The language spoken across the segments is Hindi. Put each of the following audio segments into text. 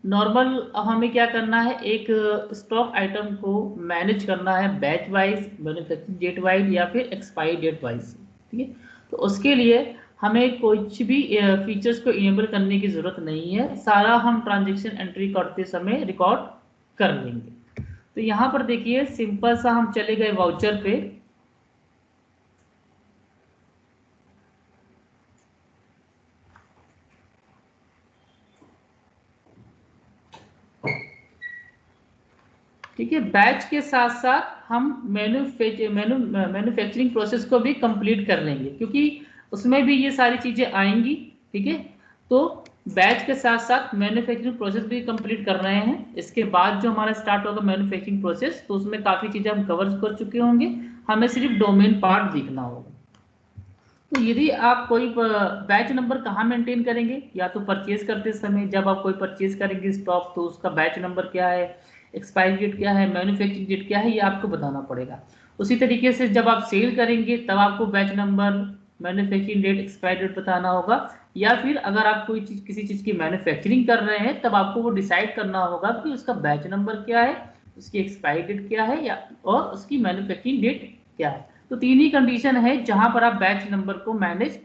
नॉर्मल हमें क्या करना है, एक स्टॉक आइटम को मैनेज करना है batch wise, manufacturing date wise या फिर एक्सपायरी डेट वाइज। ठीक है, तो उसके लिए हमें कुछ भी फीचर्स को इनेबल करने की जरूरत नहीं है, सारा हम ट्रांजेक्शन एंट्री करते समय रिकॉर्ड कर लेंगे। तो यहाँ पर देखिए सिंपल सा हम चले गए वाउचर पे, ठीक है। बैच के साथ साथ हम मैन्युफैक्चरिंग प्रोसेस को भी कंप्लीट कर लेंगे, क्योंकि उसमें भी ये सारी चीजें आएंगी। ठीक है, तो बैच के साथ साथ मैन्युफैक्चरिंग प्रोसेस भी कंप्लीट कर रहे हैं। इसके बाद जो हमारा स्टार्ट होगा मैन्युफैक्चरिंग प्रोसेस, तो उसमें काफी चीजें हम कवर कर चुके होंगे, हमें सिर्फ डोमेन पार्ट देखना होगा। तो यदि आप कोई बैच नंबर कहाँ मेंटेन करेंगे, या तो परचेज करते समय जब आप कोई परचेज करेंगे स्टॉक, तो उसका बैच नंबर क्या है, एक्सपायरी डेट क्या है, मैन्युफैक्चरिंग डेट क्या है, ये आपको बताना पड़ेगा। उसी तरीके से जब आप सेल करेंगे तब आपको batch number, manufacturing date, expiry date बताना होगा। या फिर अगर आप कोई चीज किसी चीज की मैन्युफैक्चरिंग कर रहे हैं तब आपको वो डिसाइड करना होगा कि उसका बैच नंबर क्या है, उसकी एक्सपायरी डेट क्या है, या और उसकी मैन्युफैक्चरिंग डेट क्या है। तो तीन ही कंडीशन है जहां पर आप बैच नंबर को मैनेज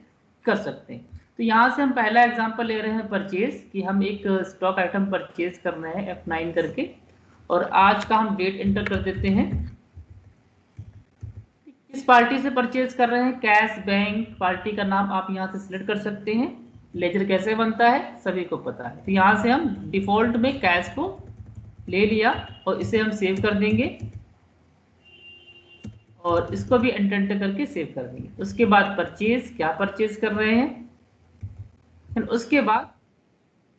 कर सकते हैं। तो यहाँ से हम पहला एग्जांपल ले रहे हैं परचेज, कि हम एक स्टॉक आइटम परचेज कर रहे हैं F9 करके, और आज का हम डेट एंटर कर देते हैं। किस पार्टी से परचेज कर रहे हैं, कैश, बैंक, पार्टी का नाम आप यहाँ से सिलेक्ट कर सकते हैं। लेजर कैसे बनता है सभी को पता है, तो यहाँ से हम डिफॉल्ट में कैश को ले लिया और इसे हम सेव कर देंगे, और इसको भी एंटर करके सेव कर देंगे। उसके बाद परचेज, क्या परचेज कर रहे हैं, उसके बाद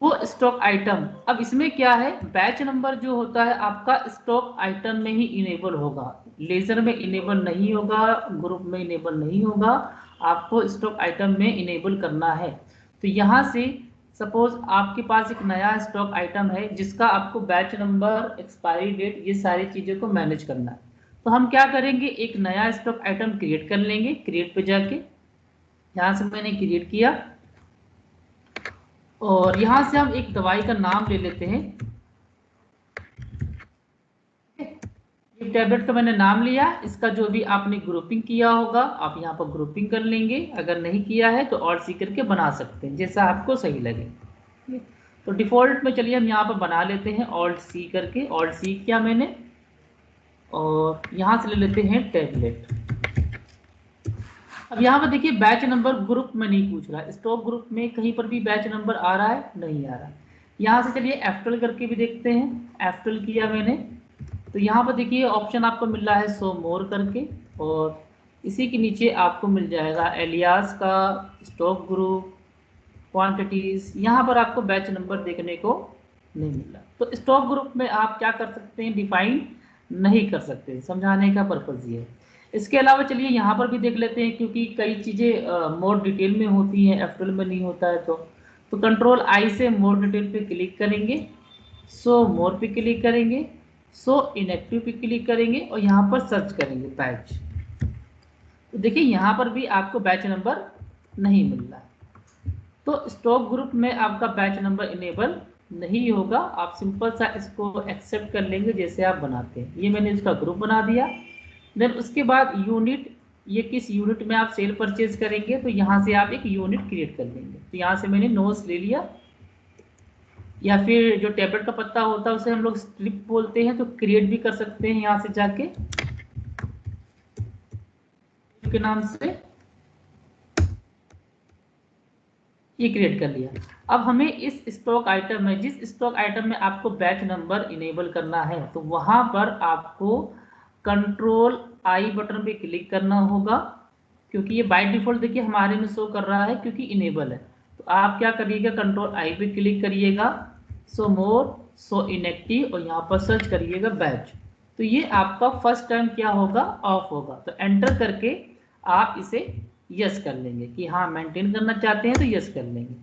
वो स्टॉक आइटम। अब इसमें क्या है, बैच नंबर जो होता है आपका स्टॉक आइटम में ही इनेबल होगा, लेजर में इनेबल नहीं होगा, ग्रुप में इनेबल नहीं होगा, आपको स्टॉक आइटम में इनेबल करना है। तो यहाँ से सपोज आपके पास एक नया स्टॉक आइटम है जिसका आपको बैच नंबर, एक्सपायरी डेट, ये सारी चीज़ों को मैनेज करना है। तो हम क्या करेंगे, एक नया स्टॉक आइटम क्रिएट कर लेंगे। क्रिएट पे जाके यहाँ से मैंने क्रिएट किया, और यहां से हम एक दवाई का नाम ले लेते हैं। ये टैबलेट का मैंने नाम लिया, इसका जो भी आपने ग्रुपिंग किया होगा आप यहाँ पर ग्रुपिंग कर लेंगे, अगर नहीं किया है तो ऑल्ट सी करके बना सकते हैं, जैसा आपको सही लगे। तो डिफॉल्ट में चलिए हम यहाँ पर बना लेते हैं ऑल्ट सी करके, ऑल्ट सी किया मैंने, और यहाँ से ले लेते हैं टैबलेट। अब यहाँ पर देखिए बैच नंबर ग्रुप में नहीं पूछ रहा है, स्टॉक ग्रुप में कहीं पर भी बैच नंबर आ रहा है, नहीं आ रहा है। यहाँ से चलिए F12 करके भी देखते हैं, F12 किया मैंने, तो यहाँ पर देखिए ऑप्शन आपको मिल रहा है शो मोर करके, और इसी के नीचे आपको मिल जाएगा एलियास का स्टॉक ग्रुप, क्वांटिटीज। यहाँ पर आपको बैच नंबर देखने को नहीं मिल रहा। तो स्टॉक ग्रुप में आप क्या कर सकते हैं, डिफाइन नहीं कर सकते, समझाने का पर्पज ये है। इसके अलावा चलिए यहाँ पर भी देख लेते हैं, क्योंकि कई चीज़ें मोर डिटेल में होती हैं, F12 में नहीं होता है। तो कंट्रोल आई से मोर डिटेल पे क्लिक करेंगे, सो मोर पे क्लिक करेंगे, सो इनएक्टिव पे क्लिक करेंगे, और यहाँ पर सर्च करेंगे बैच। तो देखिए यहाँ पर भी आपको बैच नंबर नहीं मिल रहा है। तो स्टॉक ग्रुप में आपका बैच नंबर इनेबल नहीं होगा, आप सिंपल सा इसको एक्सेप्ट कर लेंगे जैसे आप बनाते हैं। ये मैंने इसका ग्रुप बना दिया। देन उसके बाद यूनिट, ये किस यूनिट में आप सेल परचेज करेंगे, तो यहाँ से आप एक यूनिट क्रिएट कर लेंगे। तो यहाँ से मैंने नोस ले लिया, या फिर जो टैबलेट का पत्ता होता है उसे हम लोग स्ट्रिप बोलते हैं, तो क्रिएट भी कर सकते हैं यहाँ से जाके के नाम से, ये क्रिएट कर लिया। अब हमें इस स्टॉक आइटम में, जिस स्टॉक आइटम में आपको बैच नंबर इनेबल करना है, तो वहां पर आपको कंट्रोल आई बटन पे क्लिक करना होगा, क्योंकि ये बाय डिफॉल्ट देखिए हमारे में शो कर रहा है क्योंकि इनेबल है। तो आप क्या करिएगा, कंट्रोल आई पे क्लिक करिएगा, सो मोर, सो इनएक्टिव, और यहाँ पर सर्च करिएगा बैच। तो ये आपका फर्स्ट टाइम क्या होगा, ऑफ होगा। तो एंटर करके आप इसे यस कर लेंगे कि हाँ मेंटेन करना चाहते हैं, तो यस कर लेंगे।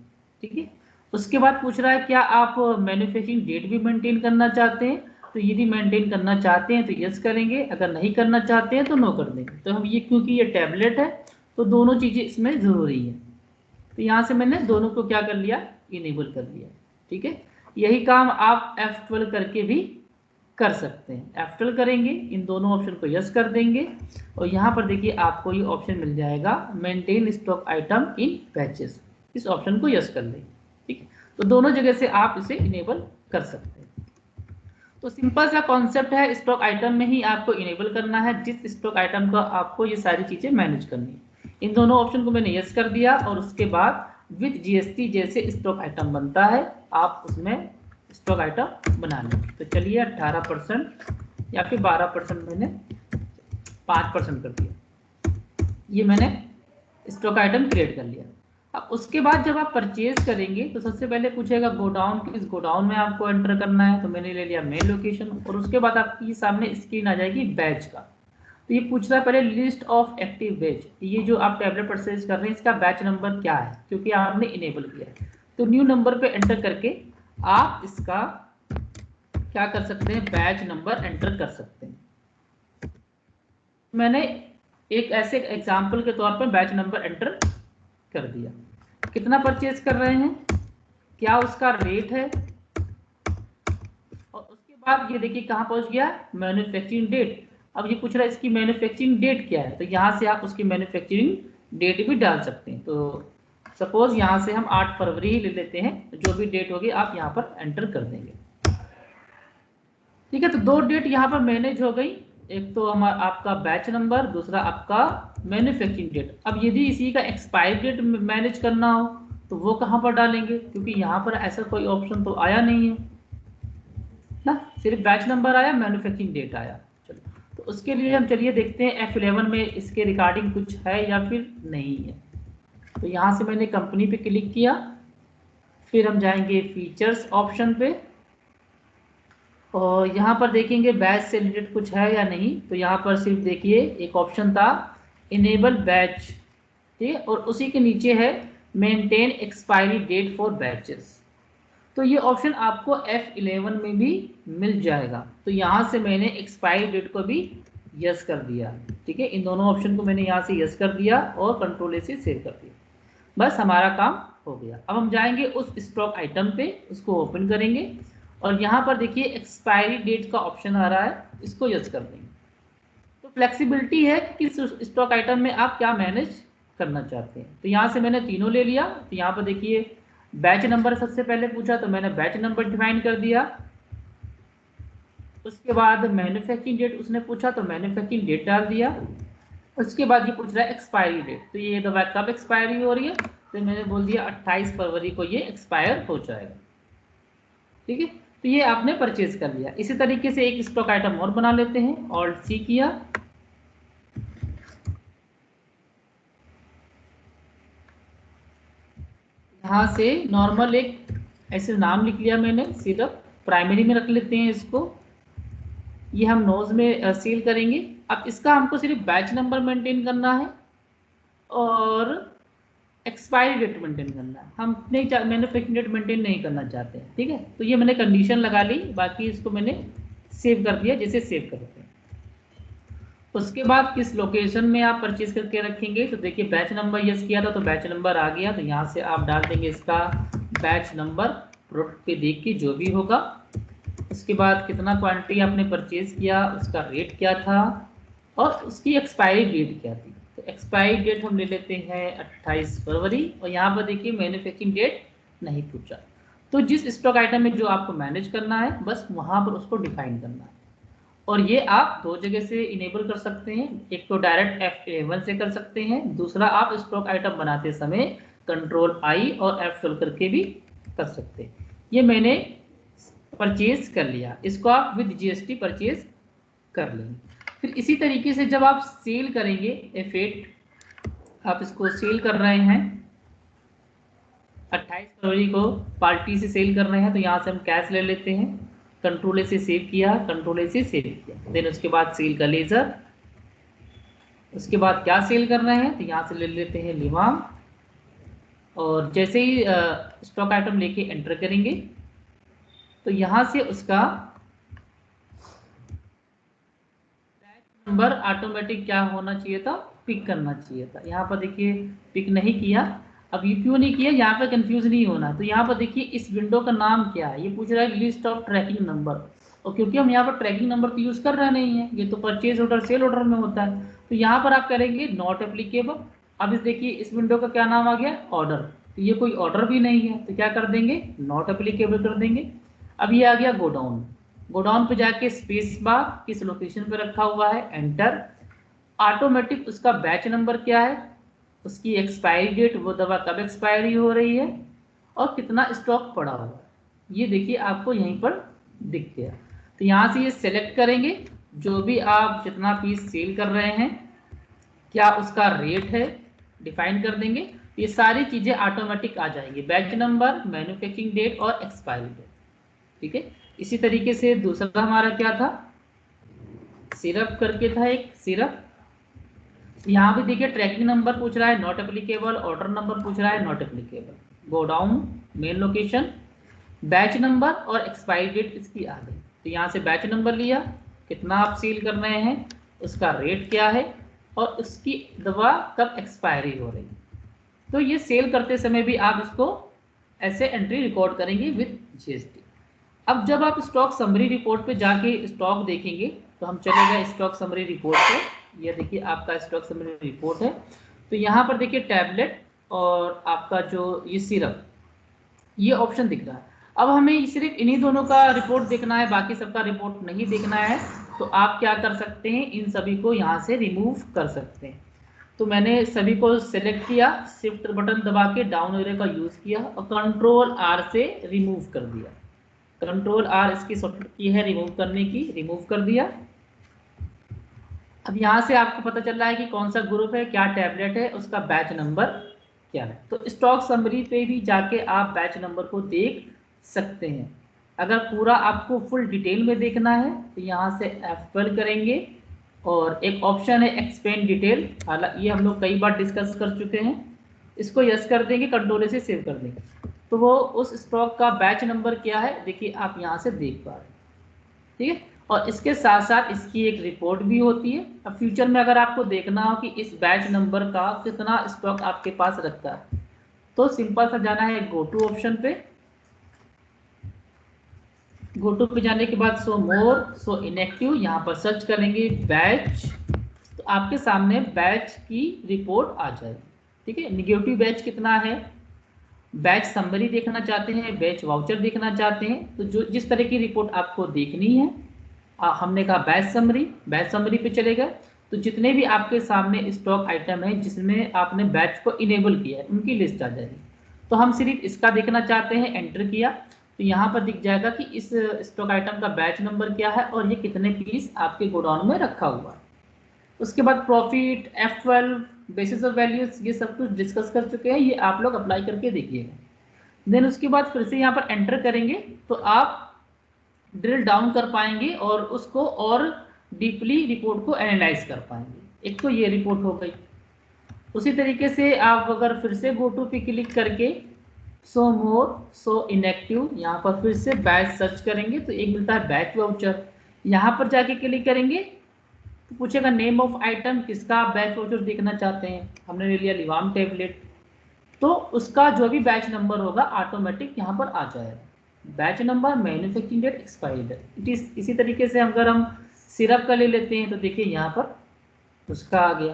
ठीक है, उसके बाद पूछ रहा है क्या आप मैन्युफैक्चरिंग डेट भी मेंटेन करना चाहते हैं, तो यदि मेंटेन करना चाहते हैं तो यस करेंगे, अगर नहीं करना चाहते हैं तो नो कर देंगे। तो हम ये, क्योंकि ये टैबलेट है तो दोनों चीजें इसमें जरूरी है, तो यहाँ से मैंने दोनों को क्या कर लिया, इनेबल कर लिया। ठीक है, यही काम आप F12 करके भी कर सकते हैं। F12 करेंगे, इन दोनों ऑप्शन को यस कर देंगे और यहाँ पर देखिए आपको ये ऑप्शन मिल जाएगा मेंटेन स्टॉक आइटम इन बैचेस, इस ऑप्शन को यस कर लेंगे। ठीक है, तो दोनों जगह से आप इसे इनेबल कर सकते हैं। तो सिंपल सा कॉन्सेप्ट है, स्टॉक आइटम में ही आपको इनेबल करना है जिस स्टॉक आइटम का आपको ये सारी चीजें मैनेज करनी है। इन दोनों ऑप्शन को मैंने यस कर दिया और उसके बाद विद जीएसटी जैसे स्टॉक आइटम बनता है आप उसमें स्टॉक आइटम बना लें। तो चलिए 18% या फिर 12% मैंने 5% कर दिया, ये मैंने स्टॉक आइटम क्रिएट कर लिया। अब उसके बाद जब आप परचेज करेंगे तो सबसे पहले पूछेगा गोडाउन, किस गोडाउन में आपको एंटर करना है, तो मैंने ले लिया मेन लोकेशन और उसके बाद आपकी सामने स्क्रीन आ जाएगी बैच का। तो ये पूछ रहा है पहले लिस्ट ऑफ एक्टिव बैच, ये जो आप टैबलेट परचेज कर रहे हैं इसका बैच नंबर क्या है, क्योंकि आपने इनेबल किया है। तो न्यू नंबर पे एंटर करके आप इसका क्या कर सकते हैं, बैच नंबर एंटर कर सकते हैं। मैंने एक ऐसे एग्जाम्पल के तौर पर बैच नंबर एंटर कर दिया। कितना परचेज कर रहे हैं, क्या उसका रेट है, और उसके बाद ये देखिए कहाँ पहुंच गया, मैन्युफैक्चरिंग डेट। अब ये पूछ रहा है इसकी मैन्युफैक्चरिंग डेट क्या है, तो यहाँ से आप उसकी मैन्युफैक्चरिंग डेट भी डाल सकते हैं। तो सपोज यहाँ से हम 8 फरवरी ही ले लेते हैं, जो भी डेट होगी आप यहाँ पर एंटर कर देंगे। ठीक है, तो दो डेट यहाँ पर मैनेज हो गई, एक तो हमारा आपका बैच नंबर, दूसरा आपका मैन्युफैक्चरिंग डेट। अब यदि इसी का एक्सपायर डेट मैनेज करना हो तो वो कहाँ पर डालेंगे, क्योंकि यहाँ पर ऐसा कोई ऑप्शन तो आया नहीं है ना, सिर्फ बैच नंबर आया, मैन्युफैक्चरिंग डेट आया। चलो, तो उसके लिए हम चलिए देखते हैं F11 में इसके रिगार्डिंग कुछ है या फिर नहीं है। तो यहाँ से मैंने कंपनी पे क्लिक किया, फिर हम जाएंगे फीचर्स ऑप्शन पे और यहाँ पर देखेंगे बैच से रिलेटेड कुछ है या नहीं। तो यहाँ पर सिर्फ देखिए एक ऑप्शन था इनेबल बैच, ठीक है, और उसी के नीचे है maintain expiry date for batches. तो ये ऑप्शन आपको F11 में भी मिल जाएगा। तो यहाँ से मैंने एक्सपायरी डेट को भी यस कर दिया। ठीक है, इन दोनों ऑप्शन को मैंने यहाँ से यस कर दिया और कंट्रोल ए से सेव कर दिया, बस हमारा काम हो गया। अब हम जाएंगे उस स्टॉक आइटम पे, उसको ओपन करेंगे और यहाँ पर देखिए एक्सपायरी डेट का ऑप्शन आ रहा है, इसको यस कर देंगे। तो फ्लेक्सिबिलिटी है कि किस स्टॉक आइटम में आप क्या मैनेज करना चाहते हैं। तो यहाँ से मैंने तीनों ले लिया। तो यहाँ पर देखिए बैच नंबर सबसे पहले पूछा तो मैंने बैच नंबर डिफाइन कर दिया। उसके बाद मैन्युफैक्चरिंग डेट उसने पूछा तो मैन्युफैक्चरिंग डेट डाल दिया। उसके बाद ये पूछ रहा है एक्सपायरी डेट, तो ये दवा कब एक्सपायरी हो रही है, तो मैंने बोल दिया 28 फरवरी को ये एक्सपायर हो जाएगा। ठीक है, तो ये आपने परचेज कर लिया। इसी तरीके से एक स्टॉक आइटम और बना लेते हैं, ऑल्ट सी किया, यहाँ से नॉर्मल एक ऐसे नाम लिख लिया मैंने, सिर्फ प्राइमरी में रख लेते हैं इसको। ये हम नोज में सील करेंगे। अब इसका हमको सिर्फ बैच नंबर मेंटेन करना है और एक्सपायरी डेट मेंटेन करना है, हम नहीं मैन्युफैक्चरिंग डेट मेंटेन नहीं करना चाहते हैं। ठीक है, तो ये मैंने कंडीशन लगा ली, बाकी इसको मैंने सेव कर दिया जैसे सेव करते हैं। उसके बाद किस लोकेशन में आप परचेज करके रखेंगे, तो देखिए बैच नंबर यस किया था तो बैच नंबर आ गया, तो यहाँ से आप डाल देंगे इसका बैच नंबर, प्रोडक्ट पे देख के जो भी होगा। उसके बाद कितना क्वांटिटी आपने परचेज किया, उसका रेट क्या था और उसकी एक्सपायरी डेट क्या थी। तो एक्सपायरी डेट हम ले लेते हैं 28 फरवरी और यहाँ पर देखिए मैन्युफैक्चरिंग डेट नहीं पूछा। तो जिस स्टॉक आइटम में जो आपको मैनेज करना है बस वहाँ पर उसको डिफाइन करना है। और ये आप दो जगह से इनेबल कर सकते हैं, एक तो डायरेक्ट F11 से कर सकते हैं, दूसरा आप स्टॉक आइटम बनाते समय कंट्रोल आई और F12 करके भी कर सकते हैं। ये मैंने परचेज कर लिया, इसको आप विद जीएसटी परचेज कर लेंगे। फिर इसी तरीके से जब आप सेल करेंगे F8, आप इसको सेल कर रहे हैं 28 फरवरी को पार्टी से सेल कर रहे हैं, तो यहाँ से हम कैश ले लेते हैं, कंट्रोल ए से सेव किया, कंट्रोल ए से सेव किया। देन उसके बाद सेल का लेजर, उसके बाद क्या सेल कर रहे हैं तो यहाँ से ले लेते हैं लिवाम और जैसे ही स्टॉक आइटम लेके एंटर करेंगे तो यहाँ से उसका नंबर ऑटोमेटिक क्या होना चाहिए था, पिक करना चाहिए था। यहाँ पर देखिए पिक नहीं किया, अब ये क्यों नहीं किया, यहाँ पे कंफ्यूज नहीं होना। तो यहाँ पर देखिए इस विंडो का नाम क्या है, ये पूछ रहा है लिस्ट ऑफ ट्रैकिंग नंबर। और क्योंकि हम यहाँ पर ट्रैकिंग नंबर तो यूज कर रहे नहीं है, ये तो परचेज ऑर्डर सेल ऑर्डर में होता है, तो यहाँ पर आप करेंगे नॉट एप्लीकेबल। अब इस देखिए इस विंडो का क्या नाम आ गया, ऑर्डर। तो ये कोई ऑर्डर भी नहीं है, तो क्या कर देंगे, नॉट एप्लीकेबल कर देंगे। अब ये आ गया गोडाउन, गोडाउन पे जाके स्पेस बार किस लोकेशन पे रखा हुआ है, एंटर। ऑटोमेटिक उसका बैच नंबर क्या है, उसकी एक्सपायरी डेट, वो दवा कब एक्सपायरी हो रही है, और कितना स्टॉक पड़ा हुआ है, ये देखिए आपको यहीं पर दिख गया। तो यहाँ से ये सेलेक्ट करेंगे, जो भी आप जितना पीस सेल कर रहे हैं क्या उसका रेट है डिफाइन कर देंगे, ये सारी चीज़ें ऑटोमेटिक आ जाएंगी, बैच नंबर, मैन्युफैक्चरिंग डेट और एक्सपायरी डेट। ठीक है, इसी तरीके से दूसरा हमारा क्या था, सिरप करके था एक सिरप। यहाँ भी देखिए ट्रैकिंग नंबर पूछ रहा है नॉट एप्लीकेबल, ऑर्डर नंबर पूछ रहा है not applicable, godown, main location, batch number और एक्सपायरी डेट इसकी आ गई। तो यहाँ से बैच नंबर लिया, कितना आप सेल कर रहे हैं, उसका रेट क्या है, और उसकी दवा कब एक्सपायरी हो रही है। तो ये सेल करते समय भी आप इसको ऐसे एंट्री रिकॉर्ड करेंगे विद जीएसटी। अब जब आप स्टॉक समरी रिपोर्ट पे जाके स्टॉक देखेंगे, तो हम चले गए स्टॉक समरी रिपोर्ट पे, ये देखिए आपका स्टॉक समरी रिपोर्ट है। तो यहाँ पर देखिए टैबलेट और आपका जो ये सिरप, ये ऑप्शन दिख रहा है। अब हमें सिर्फ इन्हीं दोनों का रिपोर्ट देखना है, बाकी सबका रिपोर्ट नहीं देखना है। तो आप क्या कर सकते हैं, इन सभी को यहाँ से रिमूव कर सकते हैं। तो मैंने सभी को सिलेक्ट किया, शिफ्ट बटन दबा के डाउन एरो का यूज किया और कंट्रोल आर से रिमूव कर दिया। कंट्रोल आर इसकी शॉर्टकट की है रिमूव करने की, रिमूव कर दिया। अब यहाँ से आपको पता चल रहा है कि कौन सा ग्रुप है, क्या टैबलेट है, उसका बैच नंबर क्या है। तो स्टॉक समरी पे भी जाके आप बैच नंबर को देख सकते हैं। अगर पूरा आपको फुल डिटेल में देखना है तो यहाँ से F12 करेंगे, और एक ऑप्शन है एक्सपेंड डिटेल, हालांकि ये हम लोग कई बार डिस्कस कर चुके हैं, इसको यस कर देंगे, कंट्रोल से सेव कर देंगे। तो वो उस स्टॉक का बैच नंबर क्या है देखिए आप यहाँ से देख पा रहे हैं। ठीक है, और इसके साथ साथ इसकी एक रिपोर्ट भी होती है। अब फ्यूचर में अगर आपको देखना हो कि इस बैच नंबर का कितना स्टॉक आपके पास रखता है, तो सिंपल सा जाना है गो टू ऑप्शन पे। गो टू पे जाने के बाद सो मोर, सो इनएक्टिव, यहाँ पर सर्च करेंगे बैच, तो आपके सामने बैच की रिपोर्ट आ जाएगी। ठीक है, निगेटिव बैच कितना है, बैच समरी देखना चाहते हैं, बैच वाउचर देखना चाहते हैं, तो जो जिस तरह की रिपोर्ट आपको देखनी है, हमने कहा बैच समरी, बैच समरी पे चले गए। तो जितने भी आपके सामने स्टॉक आइटम है जिसमें आपने बैच को इनेबल किया है उनकी लिस्ट आ जाएगी। तो हम सिर्फ इसका देखना चाहते हैं, एंटर किया, तो यहाँ पर दिख जाएगा कि इस स्टॉक आइटम का बैच नंबर क्या है और ये कितने पीस आपके गोडाउन में रखा हुआ है। उसके बाद profit, F12, basis of values, ये सब कुछ डिस्कस कर चुके हैं, ये आप लोग अप्लाई करके देखिएगा। देन उसके बाद फिर से यहाँ पर एंटर करेंगे तो आप ड्रिल डाउन कर पाएंगे और उसको और डीपली रिपोर्ट को एनालाइज कर पाएंगे। एक तो ये रिपोर्ट हो गई। उसी तरीके से आप अगर फिर से गो टू पे क्लिक करके सो मोर, सो इनएक्टिव, यहाँ पर फिर से बैच सर्च करेंगे तो एक मिलता है बैच वाउचर। यहाँ पर जाके क्लिक करेंगे तो पूछेगा नेम ऑफ आइटम, किसका आप बैच वाउचर देखना चाहते हैं, हमने ले लिया लिवाम टैबलेट, तो उसका जो भी बैच नंबर होगा ऑटोमेटिक यहाँ पर आ जाएगा, batch number, manufacturing date, expiry date. It is इसी तरीके से अगर हम सिरप का ले लेते हैं तो देखिए यहाँ पर उसका आ गया।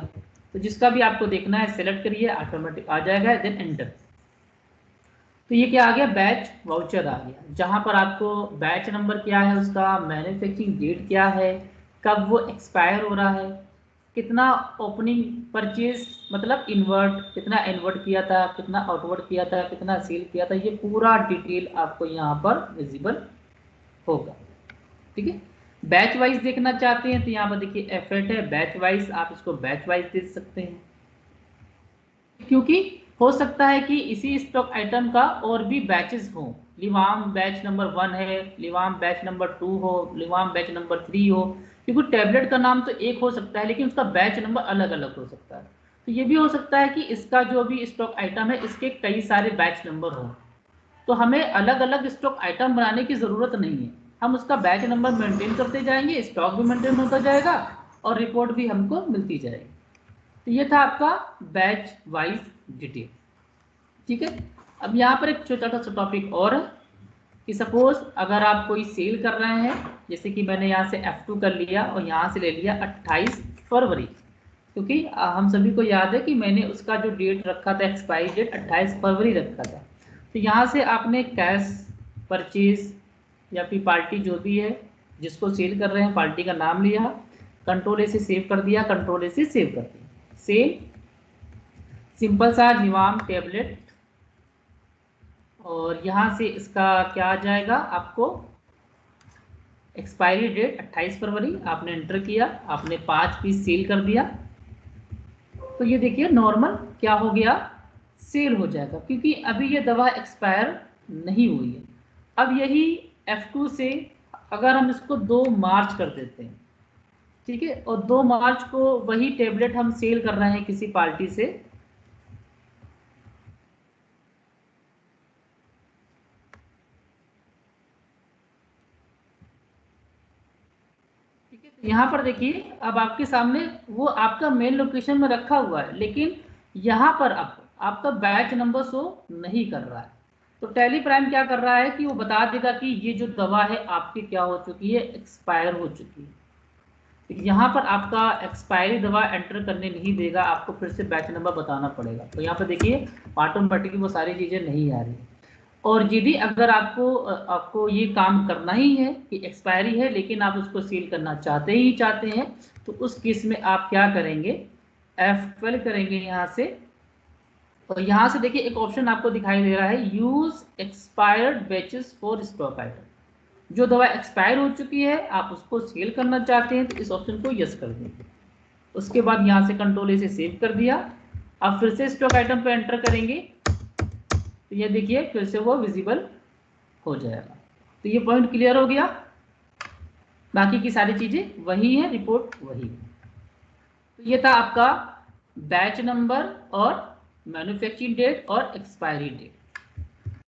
तो जिसका भी आपको देखना है सेलेक्ट करिए, ऑटोमेटिक आ जाएगा, देन एंटर। तो ये क्या आ गया, बैच वाउचर आ गया, जहां पर आपको बैच नंबर क्या है, उसका मैन्युफैक्चरिंग डेट क्या है, कब वो एक्सपायर हो रहा है, कितना ओपनिंग परचेज मतलब इनवर्ट, कितना इनवर्ट किया था, कितना आउटवर्ट किया था, कितना सेल किया था, ये पूरा डिटेल आपको यहाँ पर विजिबल होगा। ठीक है, बैच वाइज देखना चाहते हैं तो यहाँ पर देखिए एफर्ट है बैच वाइज, आप इसको बैच वाइज देख सकते हैं, क्योंकि हो सकता है कि इसी स्टॉक आइटम का और भी बैचेस हो, लिवाम बैच नंबर 1 है, लिवाम बैच नंबर 2 हो, लिवाम बैच नंबर 3 हो, क्योंकि टैबलेट का नाम तो एक हो सकता है लेकिन उसका बैच नंबर अलग अलग हो सकता है। तो ये भी हो सकता है कि इसका जो भी स्टॉक आइटम है इसके कई सारे बैच नंबर हो, तो हमें अलग अलग स्टॉक आइटम बनाने की ज़रूरत नहीं है, हम उसका बैच नंबर मेंटेन करते जाएंगे, स्टॉक भी मेंटेन होता जाएगा और रिपोर्ट भी हमको मिलती जाएगी। तो ये था आपका बैच वाइज डिटेल। ठीक है। अब यहाँ पर एक छोटा सा टॉपिक और है कि सपोज अगर आप कोई सेल कर रहे हैं, जैसे कि मैंने यहाँ से F2 कर लिया और यहाँ से ले लिया 28 फरवरी, क्योंकि हम सभी को याद है कि मैंने उसका जो डेट रखा था एक्सपायरी डेट 28 फरवरी रखा था। तो यहाँ से आपने कैश परचेज या फिर पार्टी जो भी है जिसको सेल कर रहे हैं पार्टी का नाम लिया, कंट्रोल ए से सेव कर दिया, कंट्रोल ए से सेव कर दिया, सेव सिंपल सा जिवाम टेबलेट, और यहाँ से इसका क्या आ जाएगा, आपको एक्सपायरी डेट 28 फरवरी आपने एंटर किया, आपने 5 पीस सेल कर दिया, तो ये देखिए नॉर्मल क्या हो गया, सेल हो जाएगा, क्योंकि अभी ये दवा एक्सपायर नहीं हुई है। अब यही F2 से अगर हम इसको 2 मार्च कर देते हैं, ठीक है, और 2 मार्च को वही टेबलेट हम सेल कर रहे हैं किसी पार्टी से, ठीक है, तो यहाँ पर देखिए अब आपके सामने वो आपका मेन लोकेशन में रखा हुआ है, लेकिन यहाँ पर अब आपका बैच नंबर शो नहीं कर रहा है। तो टैली प्राइम क्या कर रहा है कि वो बता देगा कि ये जो दवा है आपकी क्या हो चुकी है, एक्सपायर हो चुकी है। तो यहाँ पर आपका एक्सपायरी दवा एंटर करने नहीं देगा, आपको फिर से बैच नंबर बताना पड़ेगा। तो यहाँ पर देखिए ऑटोमेटिकली वो सारी चीज़ें नहीं आ रही। और यदि अगर आपको ये काम करना ही है कि एक्सपायरी है लेकिन आप उसको सील करना चाहते हैं, तो उस केस में आप क्या करेंगे, F12 करेंगे यहाँ से, और यहाँ से देखिए एक ऑप्शन आपको दिखाई दे रहा है, use expired batches for stock item. जो दवा एक्सपायर हो चुकी है आप उसको सेल करना चाहते हैं तो इस ऑप्शन को यस कर देंगे। उसके बाद यहाँ से कंट्रोल ए से सेव कर दिया, अब फिर से स्टॉक आइटम पे एंटर करेंगे तो ये देखिए फिर से वो विजिबल हो जाएगा। तो ये पॉइंट क्लियर हो गया, बाकी की सारी चीजें वही है, रिपोर्ट वही है। तो ये था आपका बैच नंबर और मैन्युफैक्चरिंग डेट और एक्सपायरी डेट।